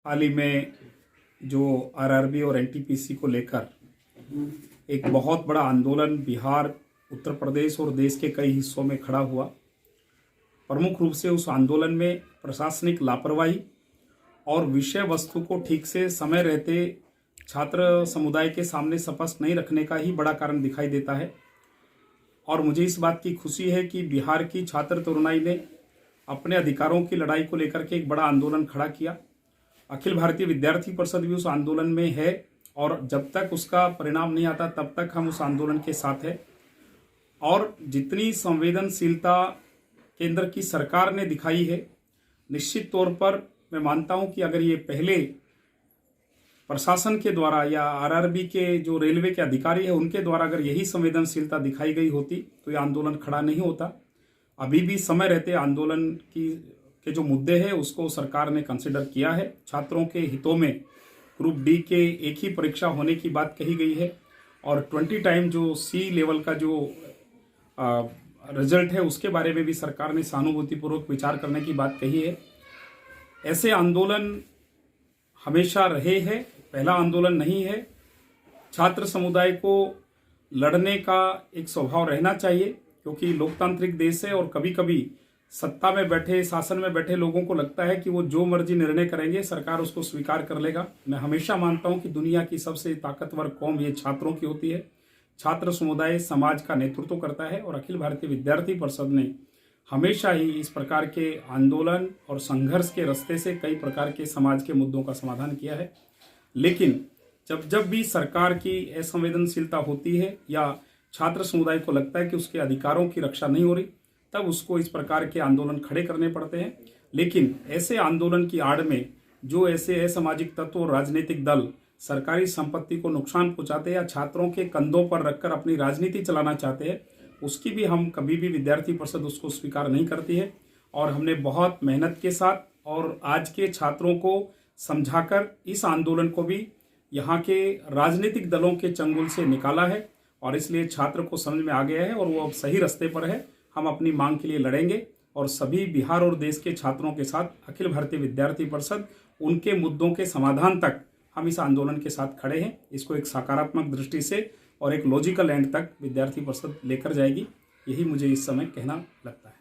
हाल ही में जो आरआरबी और एनटीपीसी को लेकर एक बहुत बड़ा आंदोलन बिहार, उत्तर प्रदेश और देश के कई हिस्सों में खड़ा हुआ। प्रमुख रूप से उस आंदोलन में प्रशासनिक लापरवाही और विषय वस्तु को ठीक से समय रहते छात्र समुदाय के सामने स्पष्ट नहीं रखने का ही बड़ा कारण दिखाई देता है। और मुझे इस बात की खुशी है कि बिहार की छात्र तरुणाई ने अपने अधिकारों की लड़ाई को लेकर के एक बड़ा आंदोलन खड़ा किया। अखिल भारतीय विद्यार्थी परिषद भी उस आंदोलन में है और जब तक उसका परिणाम नहीं आता तब तक हम उस आंदोलन के साथ हैं। और जितनी संवेदनशीलता केंद्र की सरकार ने दिखाई है, निश्चित तौर पर मैं मानता हूं कि अगर ये पहले प्रशासन के द्वारा या आरआरबी के जो रेलवे के अधिकारी है उनके द्वारा अगर यही संवेदनशीलता दिखाई गई होती तो ये आंदोलन खड़ा नहीं होता। अभी भी समय रहते आंदोलन के जो मुद्दे हैं उसको सरकार ने कंसिडर किया है। छात्रों के हितों में ग्रुप डी के एक ही परीक्षा होने की बात कही गई है और 20 टाइम जो सी लेवल का जो रिजल्ट है उसके बारे में भी सरकार ने सहानुभूतिपूर्वक विचार करने की बात कही है। ऐसे आंदोलन हमेशा रहे हैं, पहला आंदोलन नहीं है। छात्र समुदाय को लड़ने का एक स्वभाव रहना चाहिए क्योंकि लोकतांत्रिक देश है और कभी कभी सत्ता में बैठे, शासन में बैठे लोगों को लगता है कि वो जो मर्जी निर्णय करेंगे सरकार उसको स्वीकार कर लेगा। मैं हमेशा मानता हूं कि दुनिया की सबसे ताकतवर कौम ये छात्रों की होती है। छात्र समुदाय समाज का नेतृत्व करता है और अखिल भारतीय विद्यार्थी परिषद ने हमेशा ही इस प्रकार के आंदोलन और संघर्ष के रास्ते से कई प्रकार के समाज के मुद्दों का समाधान किया है। लेकिन जब भी सरकार की असंवेदनशीलता होती है या छात्र समुदाय को लगता है कि उसके अधिकारों की रक्षा नहीं हो रही, तब उसको इस प्रकार के आंदोलन खड़े करने पड़ते हैं। लेकिन ऐसे आंदोलन की आड़ में जो ऐसे असामाजिक तत्व और राजनीतिक दल सरकारी संपत्ति को नुकसान पहुंचाते या छात्रों के कंधों पर रखकर अपनी राजनीति चलाना चाहते हैं, उसकी भी हम कभी भी विद्यार्थी परिषद उसको स्वीकार नहीं करती है। और हमने बहुत मेहनत के साथ और आज के छात्रों को समझाकर इस आंदोलन को भी यहाँ के राजनीतिक दलों के चंगुल से निकाला है और इसलिए छात्र को समझ में आ गया है और वो अब सही रास्ते पर है। हम अपनी मांग के लिए लड़ेंगे और सभी बिहार और देश के छात्रों के साथ अखिल भारतीय विद्यार्थी परिषद उनके मुद्दों के समाधान तक हम इस आंदोलन के साथ खड़े हैं। इसको एक सकारात्मक दृष्टि से और एक लॉजिकल एंड तक विद्यार्थी परिषद लेकर जाएगी, यही मुझे इस समय कहना लगता है।